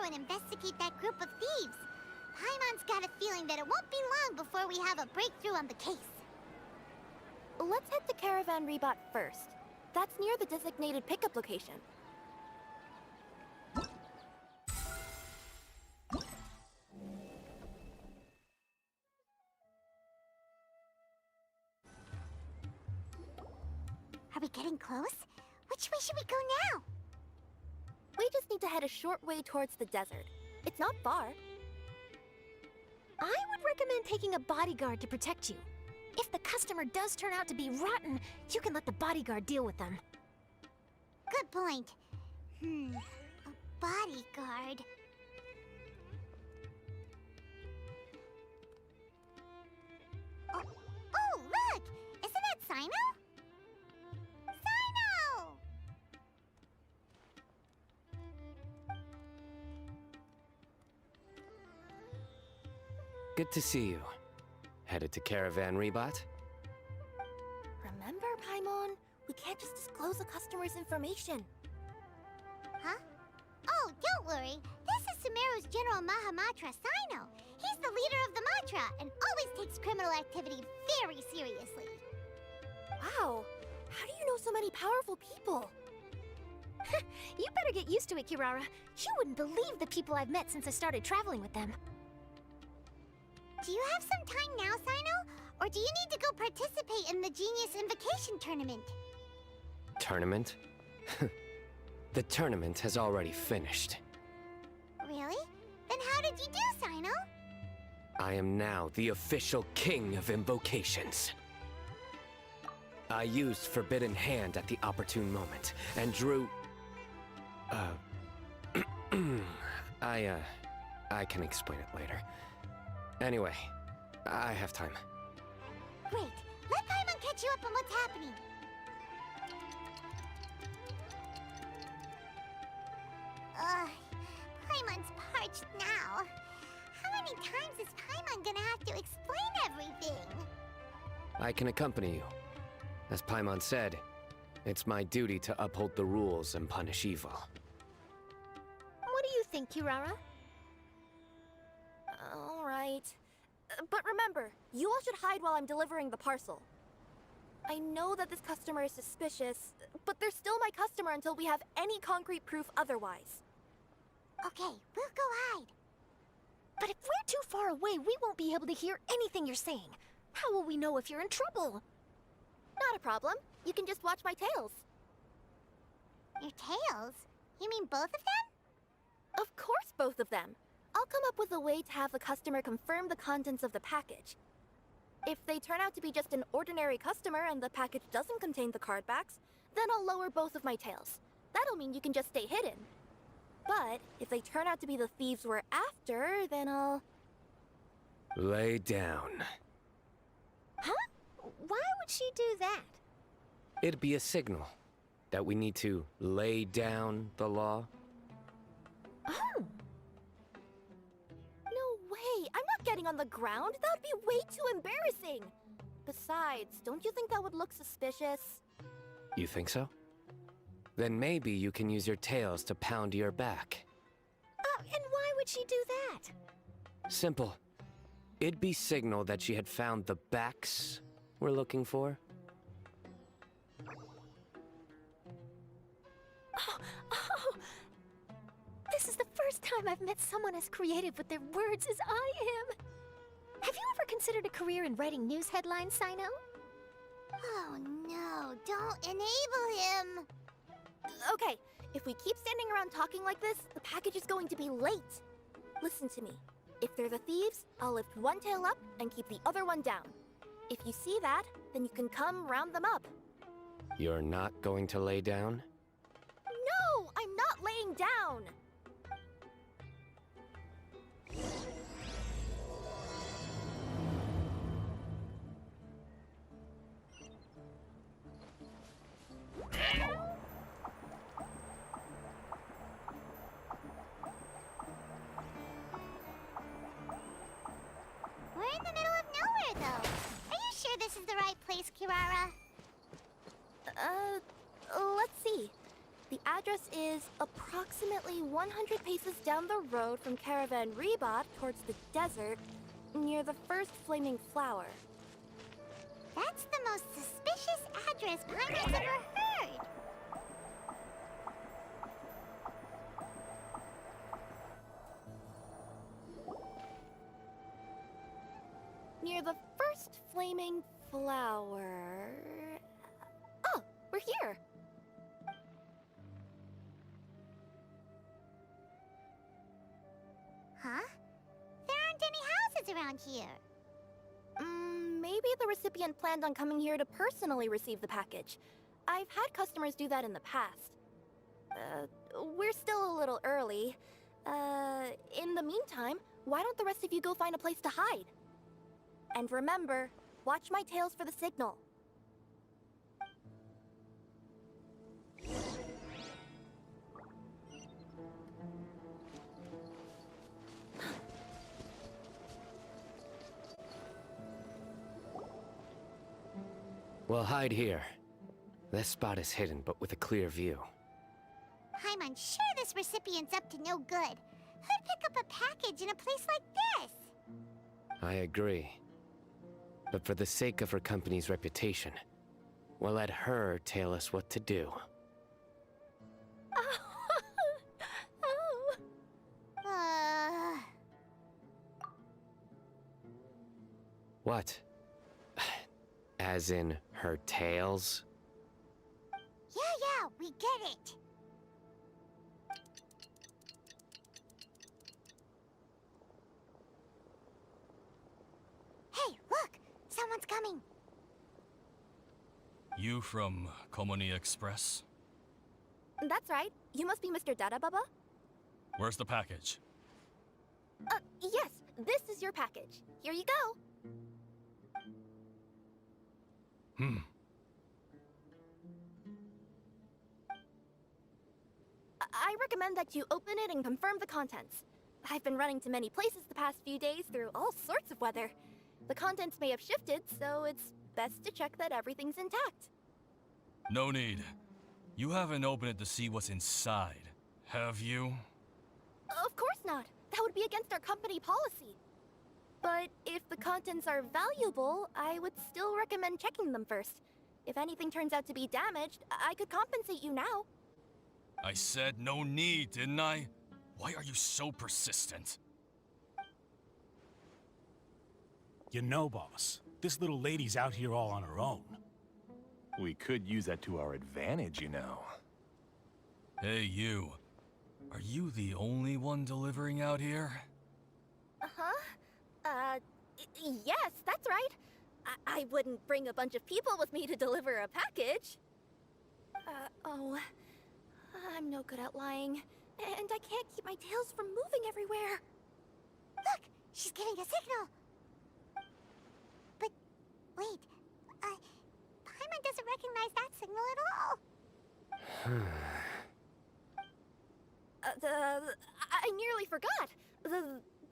through and investigate that group of thieves. Paimon's got a feeling that it won't be long before we have a breakthrough on the case. Let's head to Caravan Rebot first. That's near the designated pickup location. Are we getting close? Which way should we go now? We just need to head a short way towards the desert. It's not far. I would recommend taking a bodyguard to protect you. If the customer does turn out to be rotten, you can let the bodyguard deal with them. Good point. A bodyguard. Oh, look! Isn't that Sino? Sino! Good to see you. Headed to Caravan Rebot? Remember, Paimon? We can't just disclose the customer's information. Huh? Oh, don't worry. This is Sumeru's General Mahamatra, Sino. He's the leader of the Matra and always takes criminal activity very seriously. Wow, how do you know so many powerful people? You better get used to it, Kirara. You wouldn't believe the people I've met since I started traveling with them. Do you have some time now, Sino? Or do you need to go participate in the Genius Invocation Tournament? Tournament? The tournament has already finished. Really? Then how did you do, Sino? I am now the official king of invocations. I used Forbidden Hand at the opportune moment, and drew... I can explain it later. Anyway, I have time. Great. Let Paimon catch you up on what's happening. Paimon's parched now. How many times is Paimon gonna have to explain everything? I can accompany you. As Paimon said, it's my duty to uphold the rules and punish evil. What do you think, Kirara? All right. But remember, you all should hide while I'm delivering the parcel. I know that this customer is suspicious, but they're still my customer until we have any concrete proof otherwise. Okay, we'll go hide. But if we're too far away, we won't be able to hear anything you're saying. How will we know if you're in trouble? Not a problem. You can just watch my tails. Your tails? You mean both of them? Of course, both of them. I'll come up with a way to have the customer confirm the contents of the package. If they turn out to be just an ordinary customer and the package doesn't contain the card backs, then I'll lower both of my tails. That'll mean you can just stay hidden. But if they turn out to be the thieves we're after, then I'll... Lay down. Huh? Why would she do that? It'd be a signal that we need to lay down the law. Oh. No way! I'm not getting on the ground! That would be way too embarrassing! Besides, don't you think that would look suspicious? You think so? Then maybe you can use your tails to pound your back. And why would she do that? Simple. It'd be signal that she had found the backs we're looking for. Oh! This is the first time I've met someone as creative with their words as I am. Have you ever considered a career in writing news headlines, Sino? Oh no, don't enable him! Okay, if we keep standing around talking like this, the package is going to be late. Listen to me. If they're the thieves, I'll lift one tail up and keep the other one down. If you see that, then you can come round them up. You're not going to lay down? No, I'm not laying down! We're in the middle of nowhere, though. Are you sure this is the right place, Kirara? Let's see. The address is approximately 100 paces down the road from Caravan Rebat towards the desert, near the first flaming flower. That's the most suspicious address Paimon's ever heard. Near the first flaming flower... Oh, we're here! Huh? There aren't any houses around here. Maybe the recipient planned on coming here to personally receive the package. I've had customers do that in the past. We're still a little early. In the meantime, why don't the rest of you go find a place to hide? And remember, watch my tails for the signal. We'll hide here. This spot is hidden, but with a clear view. I'm unsure this recipient's up to no good. Who'd pick up a package in a place like this? I agree. But for the sake of her company's reputation, we'll let her tell us what to do. Oh. What? As in her tails? Yeah, we get it. Hey, look! Someone's coming. You from Komoni Express? That's right. You must be Mr. Dada Baba? Where's the package? Yes. This is your package. Here you go. I recommend that you open it and confirm the contents. I've been running to many places the past few days through all sorts of weather. The contents may have shifted, so it's best to check that everything's intact. No need. You haven't opened it to see what's inside, have you? Of course not. That would be against our company policy. But if the contents are valuable, I would still recommend checking them first. If anything turns out to be damaged, I could compensate you now. I said no need, didn't I? Why are you so persistent? You know, boss, this little lady's out here all on her own. We could use that to our advantage, you know. Hey, you. Are you the only one delivering out here? Yes, that's right. I wouldn't bring a bunch of people with me to deliver a package. I'm no good at lying. And I can't keep my tails from moving everywhere. Look! She's giving a signal. But, wait. Paimon doesn't recognize that signal at all. I nearly forgot.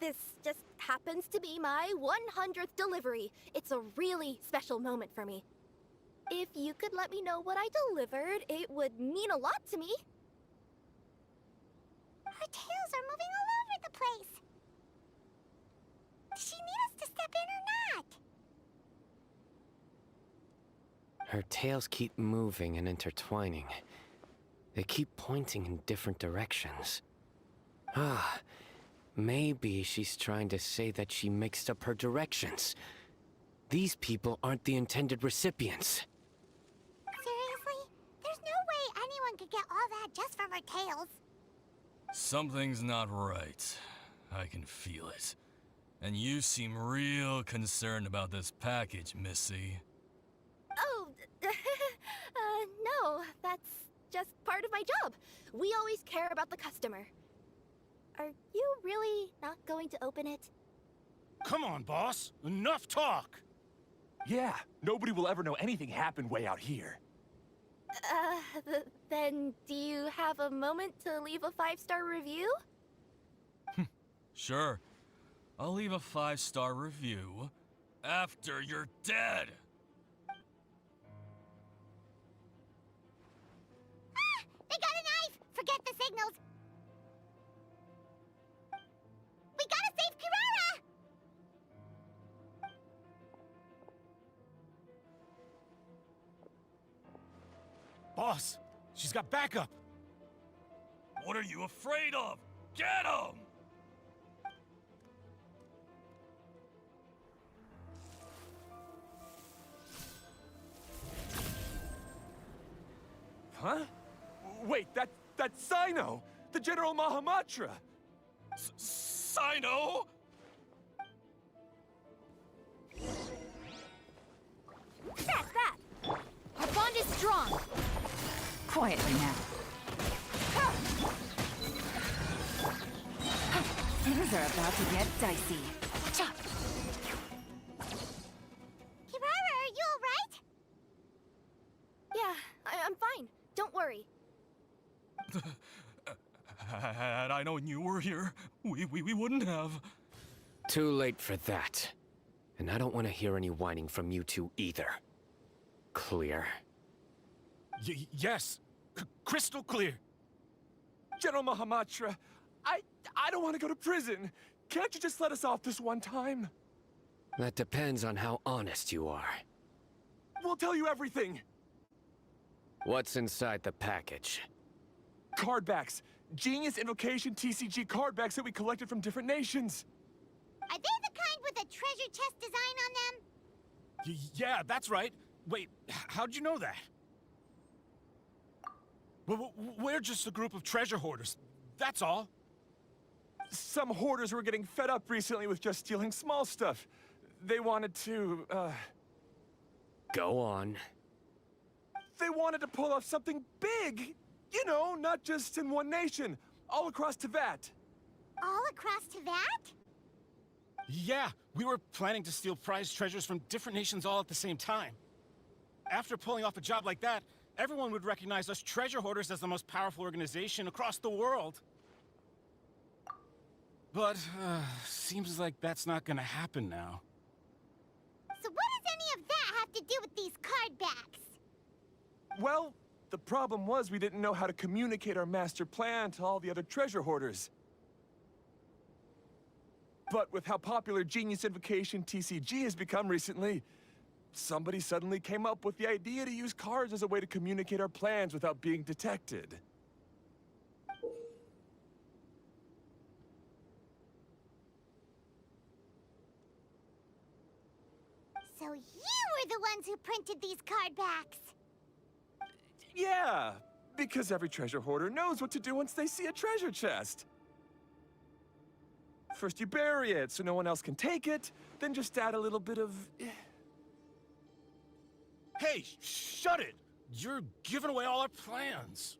This just happens to be my 100th delivery. It's a really special moment for me. If you could let me know what I delivered, it would mean a lot to me. Her tails are moving all over the place. Does she need us to step in or not? Her tails keep moving and intertwining. They keep pointing in different directions. Maybe she's trying to say that she mixed up her directions. These people aren't the intended recipients. Seriously? There's no way anyone could get all that just from her tails. Something's not right. I can feel it. And you seem real concerned about this package, Missy. Oh, no, that's just part of my job. We always care about the customer. Are you really not going to open it? Come on, boss. Enough talk. Yeah, nobody will ever know anything happened way out here. Then do you have a moment to leave a 5-star review? Sure. I'll leave a 5-star review after you're dead. They got an the signals. We gotta save Kirara! Boss, she's got backup. What are you afraid of? Get him! Huh? Wait, that's Sino! The General Mahamatra! Sino? That's that! Our bond is strong. Quietly now. Things are about to get dicey. Watch out. Kirara, are you alright? Yeah, I'm fine. Don't worry. Had I known you were here, we wouldn't have. Too late for that. And I don't want to hear any whining from you two either. Clear? Yes. Crystal clear. General Mahamatra, I don't want to go to prison. Can't you just let us off this one time? That depends on how honest you are. We'll tell you everything. What's inside the package? Card backs. Genius Invocation TCG card backs that we collected from different nations. Are they the kind with a treasure chest design on them? Yeah, that's right. Wait, how'd you know that? We're just a group of treasure hoarders. That's all. Some hoarders were getting fed up recently with just stealing small stuff. They wanted to, Go on. They wanted to pull off something big. You know, not just in one nation. All across Teyvat. All across Teyvat? Yeah, we were planning to steal prized treasures from different nations all at the same time. After pulling off a job like that, everyone would recognize us treasure hoarders as the most powerful organization across the world. But, seems like that's not gonna happen now. So what does any of that have to do with these card backs? Well, the problem was we didn't know how to communicate our master plan to all the other treasure hoarders. But with how popular Genius Invocation TCG has become recently, somebody suddenly came up with the idea to use cards as a way to communicate our plans without being detected. So you were the ones who printed these card backs. Yeah, because every treasure hoarder knows what to do once they see a treasure chest. First you bury it so no one else can take it, then just add a little bit of... Hey, shut it! You're giving away all our plans.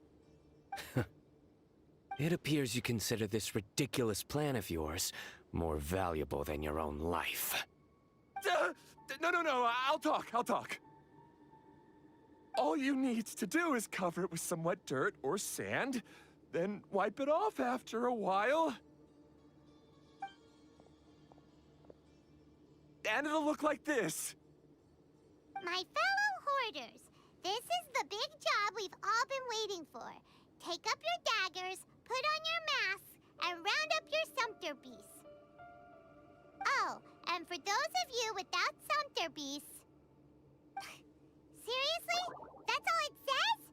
It appears you consider this ridiculous plan of yours more valuable than your own life. No, I'll talk. All you need to do is cover it with some wet dirt or sand, then wipe it off after a while. And it'll look like this. My fellow hoarders, this is the big job we've all been waiting for. Take up your daggers, put on your masks, and round up your sumpter beasts. Oh, and for those of you without sumpter beasts... Seriously? That's all it says?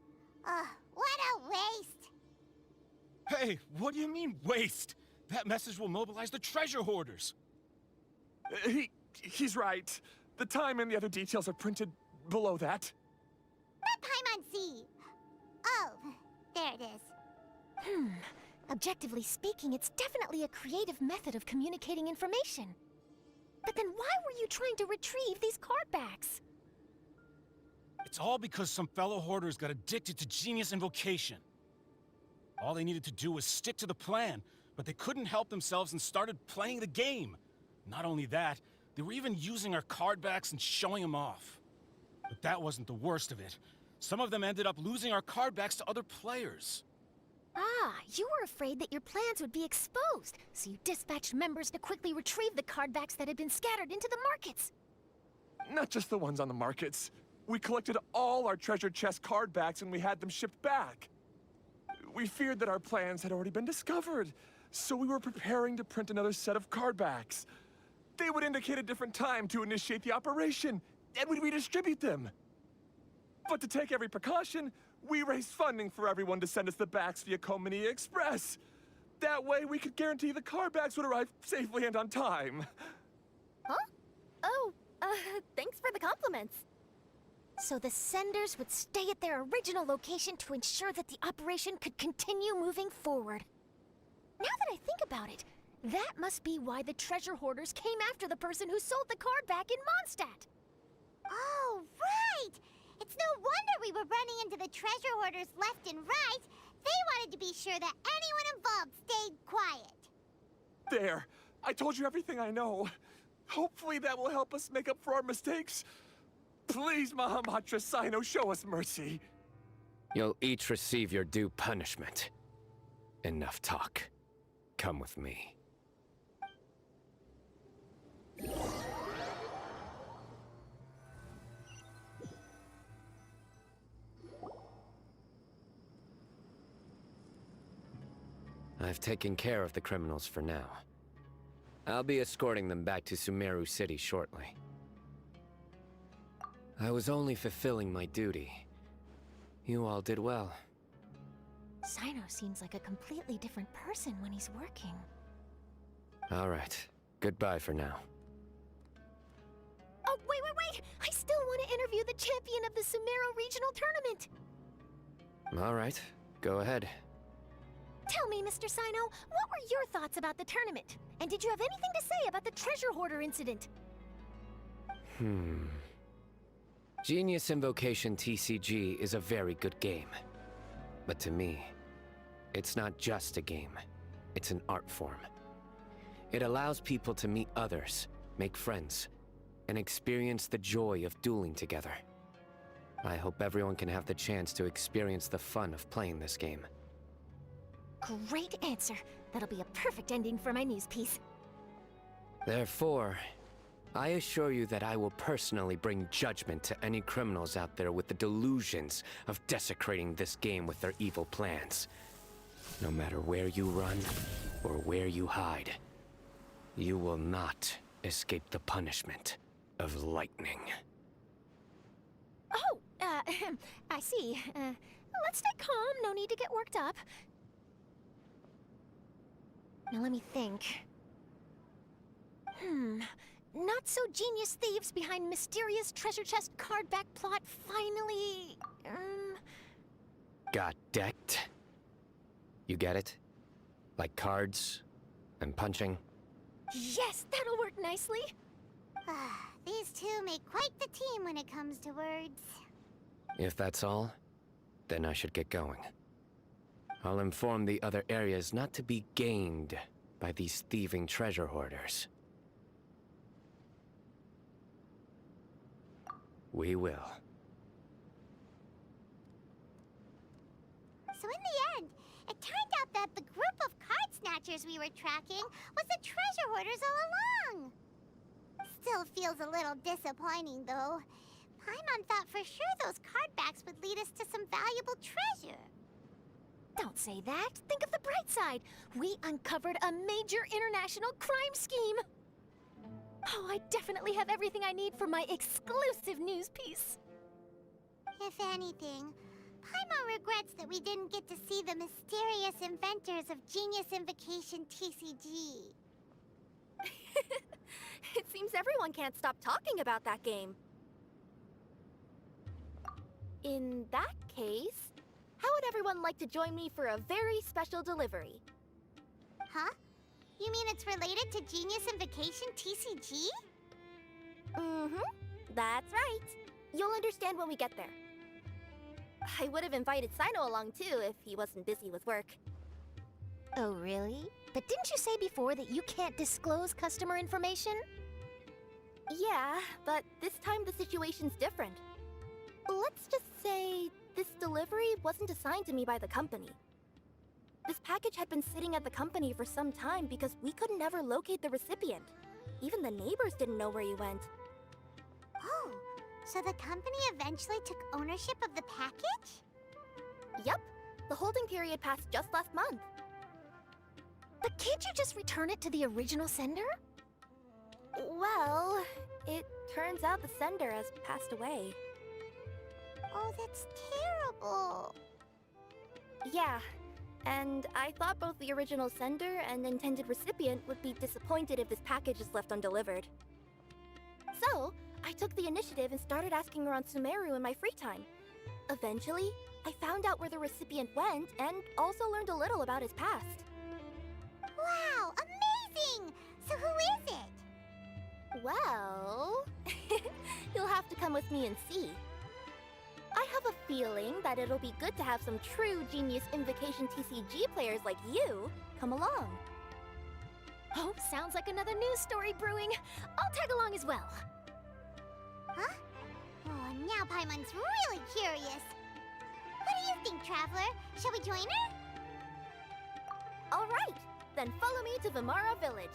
Ugh, what a waste. Hey, what do you mean, waste? That message will mobilize the treasure hoarders. He's right. The time and the other details are printed below that. Not Paimon-Z. Oh, there it is. Objectively speaking, it's definitely a creative method of communicating information. But then why were you trying to retrieve these card backs? It's all because some fellow hoarders got addicted to Genius Invocation. All they needed to do was stick to the plan, but they couldn't help themselves and started playing the game. Not only that, they were even using our card backs and showing them off. But that wasn't the worst of it. Some of them ended up losing our card backs to other players. Ah, you were afraid that your plans would be exposed, so you dispatched members to quickly retrieve the card backs that had been scattered into the markets. Not just the ones on the markets. We collected all our treasure chest card backs and we had them shipped back. We feared that our plans had already been discovered, so we were preparing to print another set of card backs. They would indicate a different time to initiate the operation, and we'd redistribute them. But to take every precaution, we raised funding for everyone to send us the backs via Comini Express. That way, we could guarantee the card backs would arrive safely and on time. Huh? Oh, thanks for the compliments. So the senders would stay at their original location to ensure that the operation could continue moving forward. Now that I think about it, that must be why the treasure hoarders came after the person who sold the card back in Mondstadt. Oh, right! It's no wonder we were running into the treasure hoarders left and right. They wanted to be sure that anyone involved stayed quiet. There. I told you everything I know. Hopefully that will help us make up for our mistakes. Please, Mahamatra Sino, show us mercy. You'll each receive your due punishment. Enough talk. Come with me. I've taken care of the criminals for now. I'll be escorting them back to Sumeru City shortly. I was only fulfilling my duty. You all did well. Sino seems like a completely different person when he's working. All right. Goodbye for now. Oh, wait! I still want to interview the champion of the Sumeru Regional Tournament! All right. Go ahead. Tell me, Mr. Sino, what were your thoughts about the tournament? And did you have anything to say about the treasure hoarder incident? Genius Invocation TCG is a very good game. But to me, it's not just a game. It's an art form. It allows people to meet others, make friends, and experience the joy of dueling together. I hope everyone can have the chance to experience the fun of playing this game. Great answer. That'll be a perfect ending for my news piece. Therefore, I assure you that I will personally bring judgment to any criminals out there with the delusions of desecrating this game with their evil plans. No matter where you run or where you hide, you will not escape the punishment of lightning. Oh, I see. Let's stay calm. No need to get worked up. Now let me think. Not so genius thieves behind mysterious treasure chest card back plot finally... Got decked? You get it? Like cards and punching? Yes, that'll work nicely. These two make quite the team when it comes to words. If that's all, then I should get going. I'll inform the other areas not to be gained by these thieving treasure hoarders. We will. So in the end, it turned out that the group of card snatchers we were tracking was the treasure hoarders all along. Still feels a little disappointing, though. Paimon thought for sure those card backs would lead us to some valuable treasure. Don't say that. Think of the bright side. We uncovered a major international crime scheme. Oh, I definitely have everything I need for my exclusive news piece. If anything, Paimon regrets that we didn't get to see the mysterious inventors of Genius Invocation TCG. It seems everyone can't stop talking about that game. In that case, how would everyone like to join me for a very special delivery? Huh? You mean it's related to Genius Invocation TCG? That's right. You'll understand when we get there. I would have invited Sino along too if he wasn't busy with work. Oh, really? But didn't you say before that you can't disclose customer information? Yeah, but this time the situation's different. Let's just say this delivery wasn't assigned to me by the company. This package had been sitting at the company for some time because we could never locate the recipient. Even the neighbors didn't know where he went. Oh, so the company eventually took ownership of the package? Yep. The holding period passed just last month. But can't you just return it to the original sender? Well, it turns out the sender has passed away. Oh, that's terrible. Yeah, and I thought both the original sender and intended recipient would be disappointed if this package is left undelivered. So, I took the initiative and started asking around Sumeru in my free time. Eventually, I found out where the recipient went and also learned a little about his past. Wow, amazing! So who is it? Well, you'll have to come with me and see. I have a feeling that it'll be good to have some true Genius Invocation TCG players like you come along. Oh, sounds like another news story brewing. I'll tag along as well. Huh? Oh, now Paimon's really curious. What do you think, Traveler? Shall we join her? All right, then follow me to Vimara Village.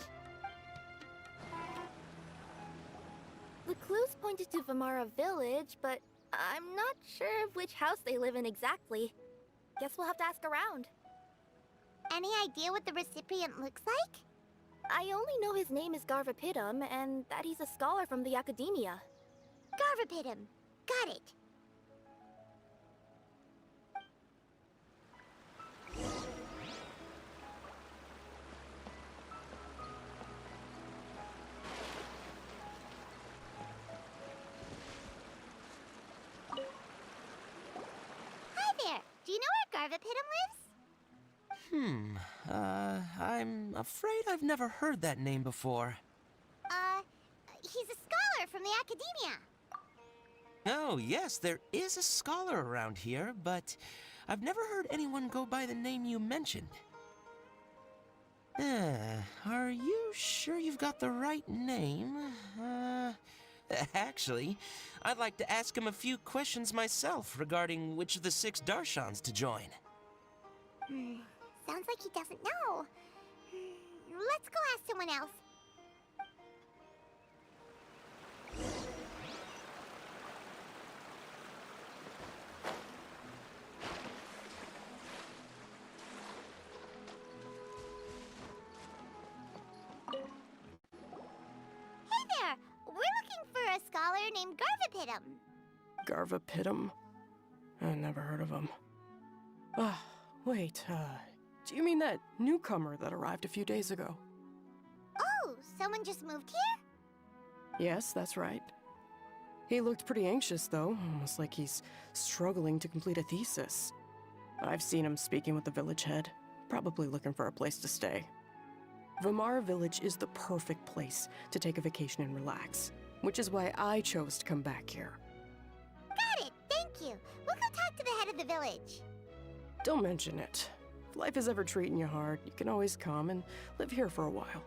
The clues pointed to Vimara Village, but I'm not sure of which house they live in exactly. Guess we'll have to ask around. Any idea what the recipient looks like? I only know his name is Garvapitum and that he's a scholar from the Academia. Garvapitum. Got it. Hi there. Do you know where Garvapitum lives? I'm afraid I've never heard that name before. He's a scholar from the Academia. Oh, yes, there is a scholar around here, but I've never heard anyone go by the name you mentioned. Are you sure you've got the right name? Actually, I'd like to ask him a few questions myself regarding which of the 6 Darshans to join. Sounds like he doesn't know. Let's go ask someone else. Hey there! We're looking for a scholar named Garvapitum. Garvapitum? I never heard of him. Wait, do you mean that newcomer that arrived a few days ago? Oh, someone just moved here? Yes, that's right. He looked pretty anxious, though, almost like he's struggling to complete a thesis. I've seen him speaking with the village head, probably looking for a place to stay. Vimara Village is the perfect place to take a vacation and relax, which is why I chose to come back here. Got it, thank you. We'll go talk to the head of the village. Don't mention it. If life is ever treating you hard, you can always come and live here for a while.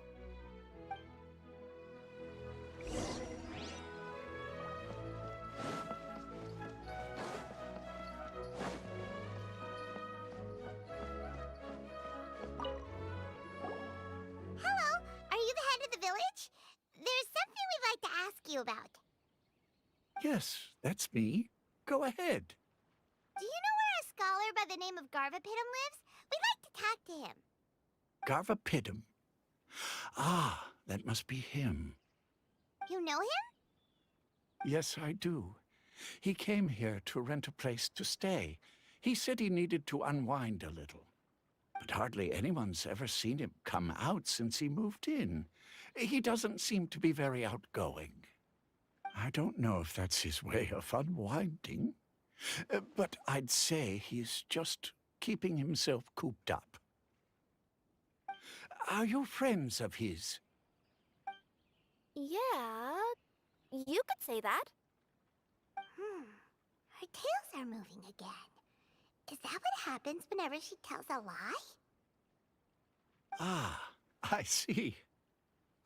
Hello, are you the head of the village? There's something we'd like to ask you about. Yes, that's me. Go ahead. Do you know where a scholar by the name of Garvapitum lives? We'd like to talk to him. Garvapitum. Ah, that must be him. You know him? Yes, I do. He came here to rent a place to stay. He said he needed to unwind a little. But hardly anyone's ever seen him come out since he moved in. He doesn't seem to be very outgoing. I don't know if that's his way of unwinding. But I'd say he's just keeping himself cooped up. Are you friends of his? Yeah, you could say that. Her tails are moving again. Is that what happens whenever she tells a lie? Ah, I see.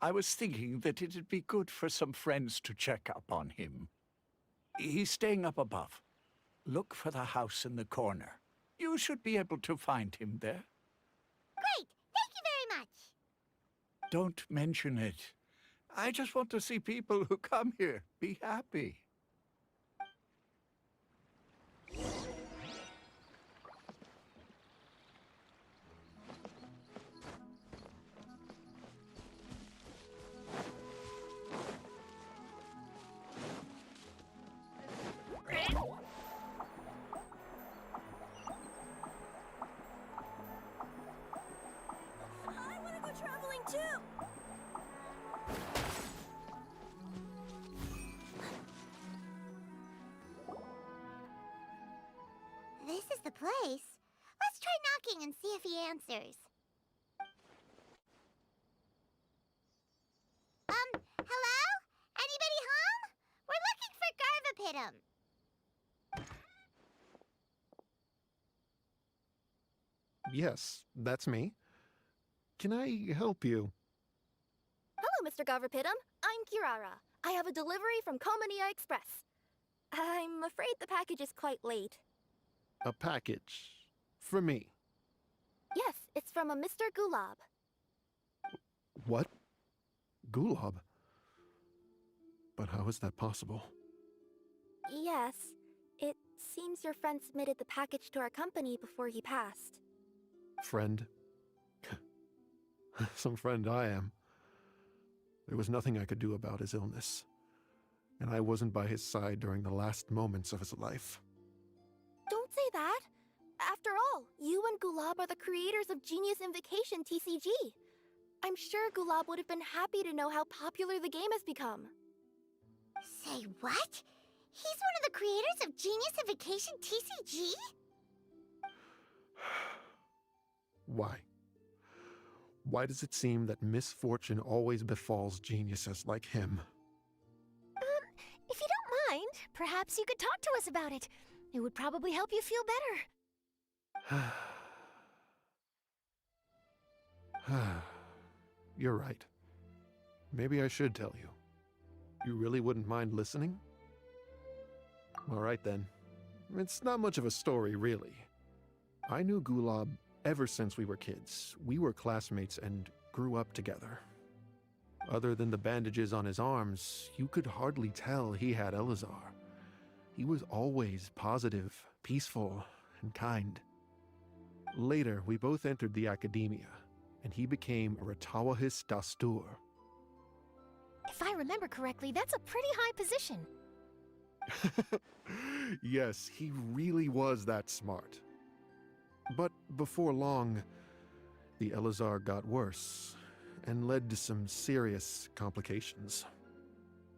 I was thinking that it'd be good for some friends to check up on him. He's staying up above. Look for the house in the corner. You should be able to find him there. Great! Thank you very much! Don't mention it. I just want to see people who come here be happy. Mine too! This is the place. Let's try knocking and see if he answers. Hello? Anybody home? We're looking for Garvapitum. Yes, that's me. Can I help you? Hello, Mr. Garvapitum. I'm Kirara. I have a delivery from Komania Express. I'm afraid the package is quite late. A package. For me. Yes, it's from a Mr. Gulab. What? Gulab? But how is that possible? Yes, it seems your friend submitted the package to our company before he passed. Friend? Some friend I am. There was nothing I could do about his illness, and I wasn't by his side during the last moments of his life. Don't say that! After all, you and Gulab are the creators of Genius Invocation TCG. I'm sure Gulab would have been happy to know how popular the game has become. Say what? He's one of the creators of Genius Invocation TCG? Why? Why does it seem that misfortune always befalls geniuses like him? If you don't mind, perhaps you could talk to us about it. It would probably help you feel better. You're right. Maybe I should tell you. You really wouldn't mind listening? All right then. It's not much of a story, really. I knew Gulab ever since we were kids. We were classmates and grew up together. Other than the bandages on his arms, you could hardly tell he had Elazar. He was always positive, peaceful, and kind. Later, we both entered the academia, and he became a Ratawahis Dastur. If I remember correctly, that's a pretty high position. Yes, he really was that smart. But before long, the Elazar got worse and led to some serious complications.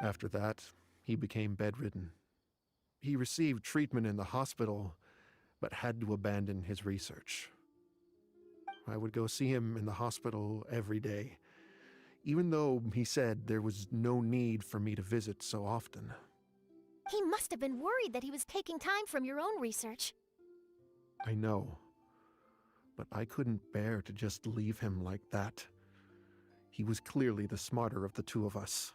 After that, he became bedridden. He received treatment in the hospital, but had to abandon his research. I would go see him in the hospital every day, even though he said there was no need for me to visit so often. He must have been worried that he was taking time from your own research. I know, but I couldn't bear to just leave him like that. He was clearly the smarter of the two of us.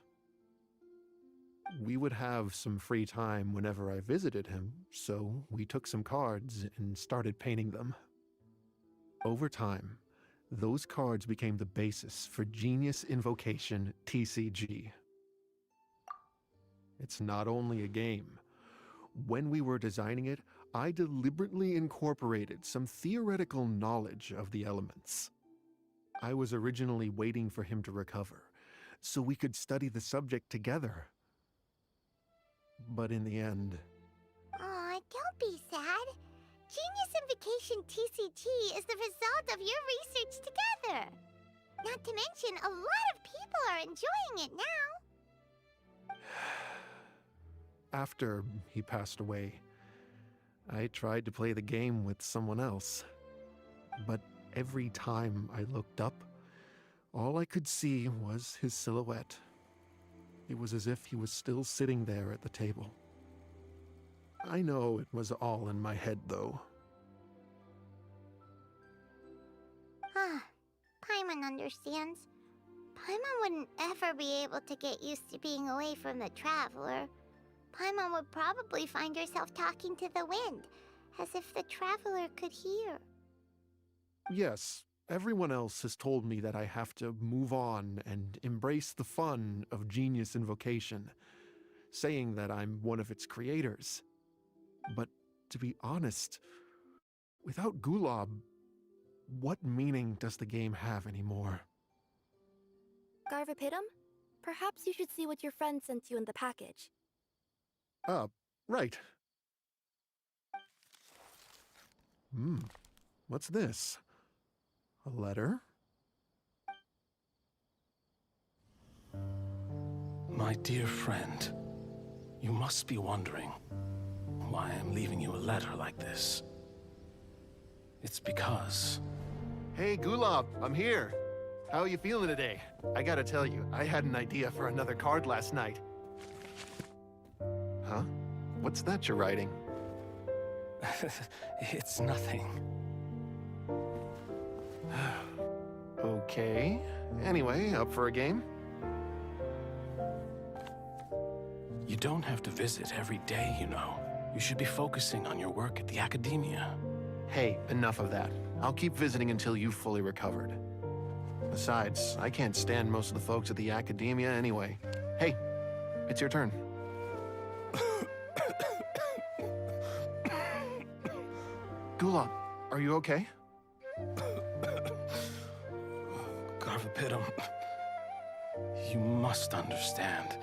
We would have some free time whenever I visited him, so we took some cards and started painting them. Over time, those cards became the basis for Genius Invocation TCG. It's not only a game. When we were designing it, I deliberately incorporated some theoretical knowledge of the elements. I was originally waiting for him to recover, so we could study the subject together. But in the end... Aw, don't be sad. Genius Invocation TCG is the result of your research together. Not to mention, a lot of people are enjoying it now. After he passed away, I tried to play the game with someone else. But every time I looked up, all I could see was his silhouette. It was as if he was still sitting there at the table. I know it was all in my head, though. Paimon understands. Paimon wouldn't ever be able to get used to being away from the Traveler. Paimon would probably find herself talking to the wind, as if the Traveler could hear. Yes, everyone else has told me that I have to move on and embrace the fun of Genius Invocation, saying that I'm one of its creators. But to be honest, without Gulab, what meaning does the game have anymore? Garvapitum? Perhaps you should see what your friend sent you in the package. Right. What's this? A letter? My dear friend, you must be wondering why I'm leaving you a letter like this. It's because... Hey, Gulab, I'm here. How are you feeling today? I gotta tell you, I had an idea for another card last night. Huh? What's that you're writing? It's nothing. Okay. Anyway, up for a game? You don't have to visit every day, you know. You should be focusing on your work at the academia. Hey, enough of that. I'll keep visiting until you've fully recovered. Besides, I can't stand most of the folks at the academia anyway. Hey, it's your turn. Gulab, are you okay? Garvapitum, you must understand.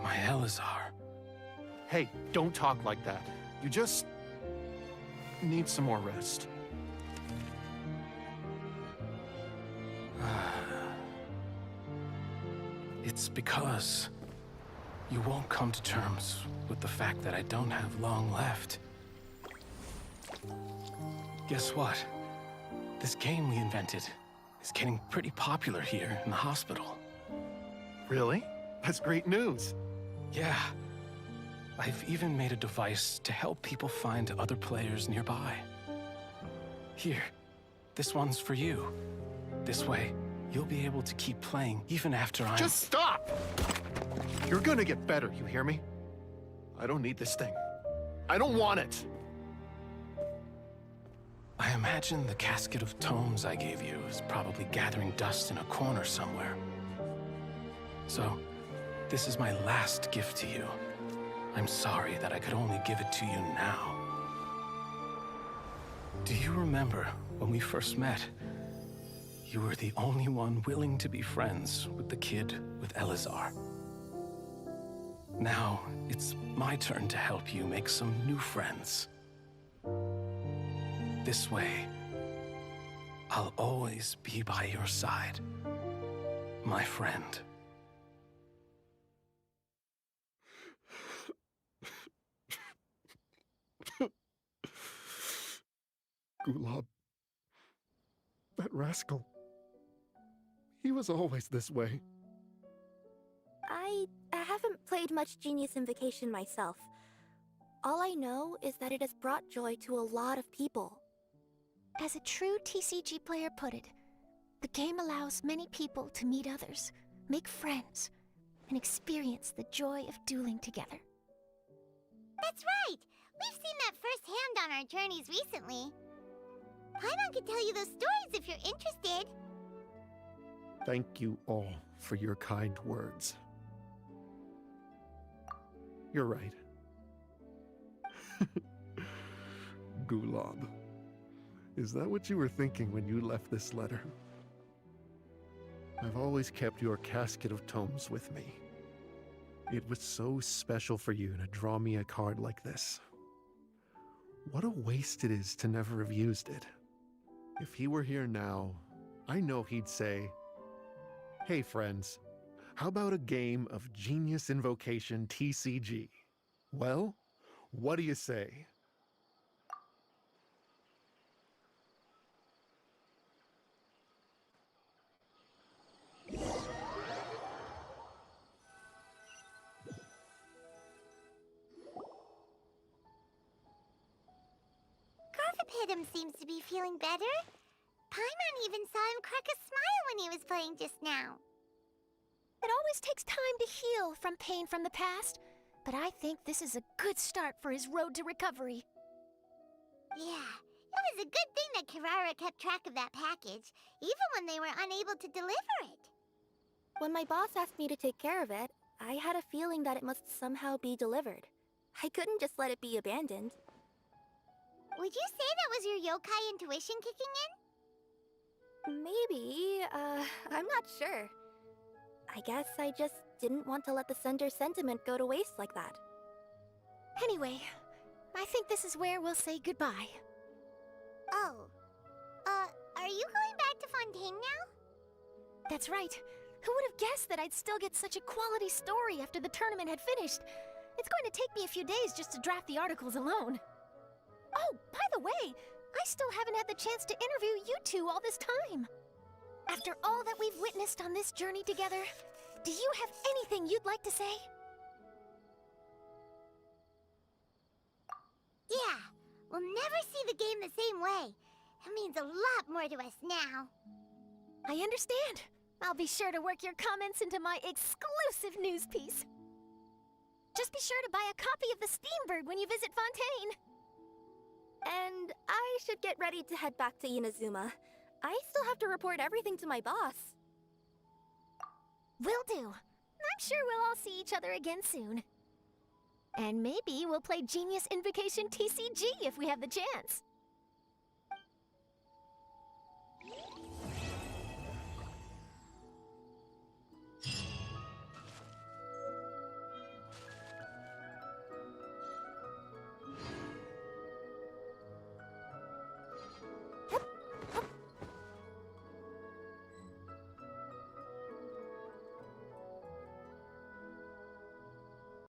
My Elazar. Hey, don't talk like that. You just need some more rest. It's because you won't come to terms with the fact that I don't have long left. Guess what? This game we invented is getting pretty popular here in the hospital. Really? That's great news. Yeah. I've even made a device to help people find other players nearby. Here, this one's for you. This way, you'll be able to keep playing even after I'm... Just stop! You're gonna get better, you hear me? I don't need this thing. I don't want it! I imagine the casket of tomes I gave you is probably gathering dust in a corner somewhere. So, this is my last gift to you. I'm sorry that I could only give it to you now. Do you remember when we first met? You were the only one willing to be friends with the kid with Elazar. Now, it's my turn to help you make some new friends. This way, I'll always be by your side, my friend. Gulab. That rascal. He was always this way. I haven't played much Genius Invocation myself. All I know is that it has brought joy to a lot of people. As a true TCG player put it, the game allows many people to meet others, make friends, and experience the joy of dueling together. That's right! We've seen that firsthand on our journeys recently. Paimon can tell you those stories if you're interested. Thank you all for your kind words. You're right. Gulab. Is that what you were thinking when you left this letter? I've always kept your casket of tomes with me. It was so special for you to draw me a card like this. What a waste it is to never have used it. If he were here now, I know he'd say, "Hey friends, how about a game of Genius Invocation TCG? Well, what do you say?" Garvapitum seems to be feeling better. Paimon even saw him crack a smile when he was playing just now. It always takes time to heal from pain from the past, but I think this is a good start for his road to recovery. Yeah, it was a good thing that Kirara kept track of that package, even when they were unable to deliver it. When my boss asked me to take care of it, I had a feeling that it must somehow be delivered. I couldn't just let it be abandoned. Would you say that was your yokai intuition kicking in? Maybe, I'm not sure. I guess I just didn't want to let the sender's sentiment go to waste like that. Anyway, I think this is where we'll say goodbye. Oh. Are you going back to Fontaine now? That's right. Who would have guessed that I'd still get such a quality story after the tournament had finished? It's going to take me a few days just to draft the articles alone. Oh, by the way, I still haven't had the chance to interview you two all this time. After all that we've witnessed on this journey together, do you have anything you'd like to say? Yeah, we'll never see the game the same way. It means a lot more to us now. I understand. I'll be sure to work your comments into my exclusive news piece. Just be sure to buy a copy of the Steambird when you visit Fontaine. And I should get ready to head back to Inazuma. I still have to report everything to my boss. Will do. I'm sure we'll all see each other again soon. And maybe we'll play Genius Invocation TCG if we have the chance.